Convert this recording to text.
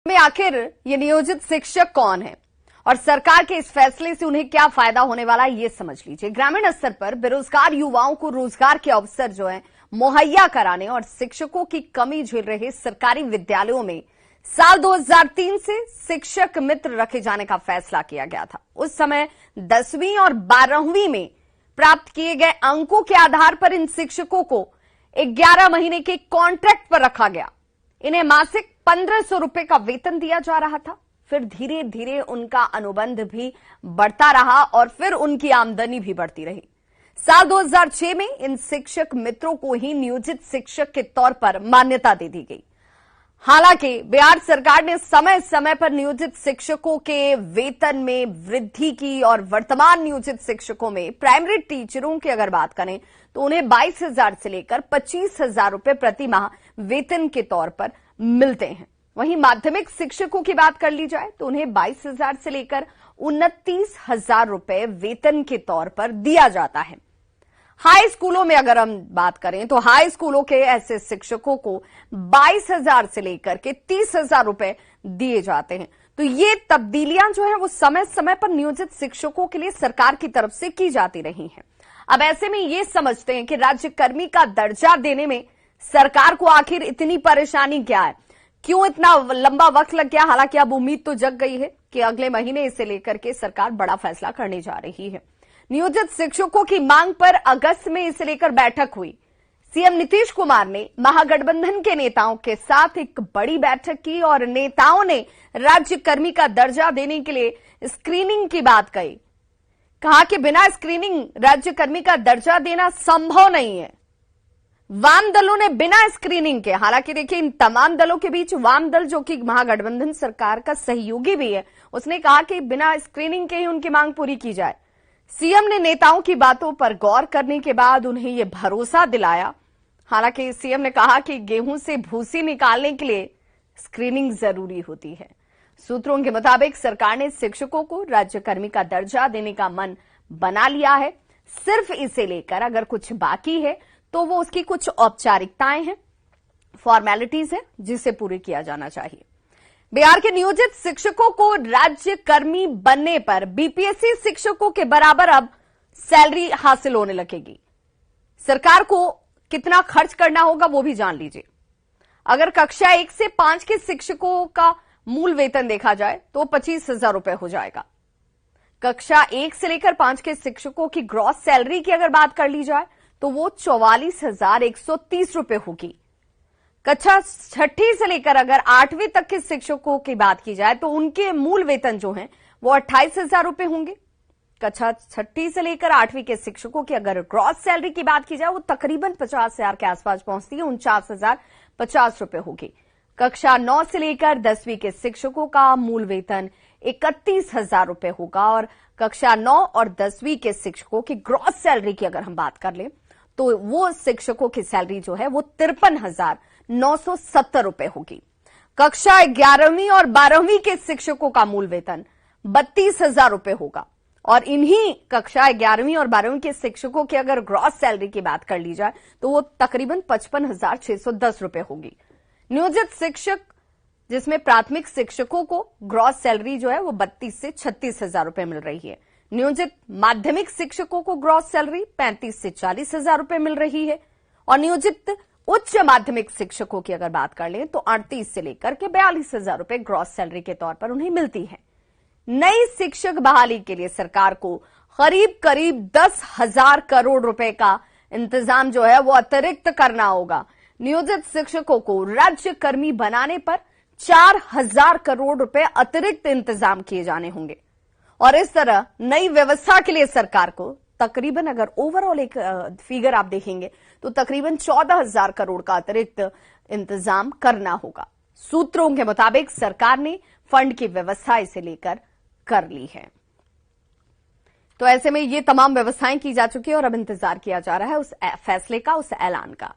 में आखिर ये नियोजित शिक्षक कौन है और सरकार के इस फैसले से उन्हें क्या फायदा होने वाला है, ये समझ लीजिए। ग्रामीण स्तर पर बेरोजगार युवाओं को रोजगार के अवसर जो है मुहैया कराने और शिक्षकों की कमी झेल रहे सरकारी विद्यालयों में साल 2003 से शिक्षक मित्र रखे जाने का फैसला किया गया था। उस समय 10वीं और 12वीं में प्राप्त किए गए अंकों के आधार पर इन शिक्षकों को 11 महीने के कॉन्ट्रैक्ट पर रखा गया। इन्हें मासिक 1500 रुपए का वेतन दिया जा रहा था। फिर धीरे धीरे उनका अनुबंध भी बढ़ता रहा और फिर उनकी आमदनी भी बढ़ती रही। साल 2006 में इन शिक्षक मित्रों को ही नियोजित शिक्षक के तौर पर मान्यता दे दी गई। हालांकि बिहार सरकार ने समय समय पर नियोजित शिक्षकों के वेतन में वृद्धि की और वर्तमान नियोजित शिक्षकों में प्राइमरी टीचरों की अगर बात करें तो उन्हें 22,000 से लेकर 25,000 रुपए प्रति माह वेतन के तौर पर मिलते हैं। वहीं माध्यमिक शिक्षकों की बात कर ली जाए तो उन्हें 22,000 से लेकर 29,000 रुपए वेतन के तौर पर दिया जाता है। हाई स्कूलों में अगर हम बात करें तो हाई स्कूलों के ऐसे शिक्षकों को 22,000 से लेकर के 30,000 रुपए दिए जाते हैं। तो ये तब्दीलियां जो है वो समय समय पर नियोजित शिक्षकों के लिए सरकार की तरफ से की जाती रही हैं। अब ऐसे में ये समझते हैं कि राज्यकर्मी का दर्जा देने में सरकार को आखिर इतनी परेशानी क्या है, क्यों इतना लंबा वक्त लग गया। हालांकि अब उम्मीद तो जग गई है कि अगले महीने इसे लेकर के सरकार बड़ा फैसला करने जा रही है। नियोजित शिक्षकों की मांग पर अगस्त में इसे लेकर बैठक हुई। सीएम नीतीश कुमार ने महागठबंधन के नेताओं के साथ एक बड़ी बैठक की और नेताओं ने राज्यकर्मी का दर्जा देने के लिए स्क्रीनिंग की बात कही। कहा कि बिना स्क्रीनिंग राज्यकर्मी का दर्जा देना संभव नहीं है। वाम दलों ने बिना स्क्रीनिंग के, हालांकि देखिए इन तमाम दलों के बीच वाम दल जो कि महागठबंधन सरकार का सहयोगी भी है, उसने कहा कि बिना स्क्रीनिंग के ही उनकी मांग पूरी की जाए। सीएम ने नेताओं की बातों पर गौर करने के बाद उन्हें यह भरोसा दिलाया। हालांकि सीएम ने कहा कि गेहूं से भूसी निकालने के लिए स्क्रीनिंग जरूरी होती है। सूत्रों के मुताबिक सरकार ने शिक्षकों को राज्यकर्मी का दर्जा देने का मन बना लिया है। सिर्फ इसे लेकर अगर कुछ बाकी है तो वो उसकी कुछ औपचारिकताएं हैं, फॉर्मेलिटीज है, जिसे पूरी किया जाना चाहिए। बिहार के नियोजित शिक्षकों को राज्यकर्मी बनने पर बीपीएससी शिक्षकों के बराबर अब सैलरी हासिल होने लगेगी। सरकार को कितना खर्च करना होगा वो भी जान लीजिए। अगर कक्षा 1 से 5 के शिक्षकों का मूल वेतन देखा जाए तो 25,000 रुपए हो जाएगा। कक्षा 1 से लेकर 5 के शिक्षकों की ग्रॉस सैलरी की अगर बात कर ली जाए तो वो 44,130 रुपए होगी। कक्षा 6 से लेकर अगर 8वीं तक के शिक्षकों की बात की जाए तो उनके मूल वेतन जो हैं वो 28,000 रुपए होंगे। कक्षा 6 से लेकर 8वीं के शिक्षकों की अगर ग्रॉस सैलरी की बात की जाए वो तकरीबन 50,000 के आसपास पहुंचती है, 49,050 रुपए होगी। कक्षा 9 से लेकर 10वीं के शिक्षकों का मूल वेतन 31,000 रुपए होगा और कक्षा 9 और 10वीं के शिक्षकों की ग्रॉस सैलरी की अगर हम बात कर लें तो वो शिक्षकों की सैलरी जो है वो 53,970 रुपए होगी। कक्षा 11वीं और 12वीं के शिक्षकों का मूल वेतन 32,000 रुपए होगा और इन्हीं कक्षा 11वीं और 12वीं के शिक्षकों की अगर ग्रॉस सैलरी की बात कर ली जाए तो वो तकरीबन 55,610 रुपए होगी। नियोजित शिक्षक जिसमें प्राथमिक शिक्षकों को ग्रॉस सैलरी जो है वो 32 से 36,000 रुपए मिल रही है। नियोजित माध्यमिक शिक्षकों को ग्रॉस सैलरी 35 से 40,000 रुपए मिल रही है और नियोजित उच्च माध्यमिक शिक्षकों की अगर बात कर लें तो 38 से लेकर के 42,000 रुपए ग्रॉस सैलरी के तौर पर उन्हें मिलती है। नई शिक्षक बहाली के लिए सरकार को करीब 10,000 करोड़ रुपए का इंतजाम जो है वो अतिरिक्त करना होगा। नियोजित शिक्षकों को राज्यकर्मी बनाने पर 4,000 करोड़ रुपए अतिरिक्त इंतजाम किए जाने होंगे और इस तरह नई व्यवस्था के लिए सरकार को तकरीबन अगर ओवरऑल एक फिगर आप देखेंगे तो तकरीबन 14,000 करोड़ का अतिरिक्त इंतजाम करना होगा। सूत्रों के मुताबिक सरकार ने फंड की व्यवस्था इसे लेकर कर ली है। तो ऐसे में ये तमाम व्यवस्थाएं की जा चुकी है और अब इंतजार किया जा रहा है उस फैसले का, उस ऐलान का।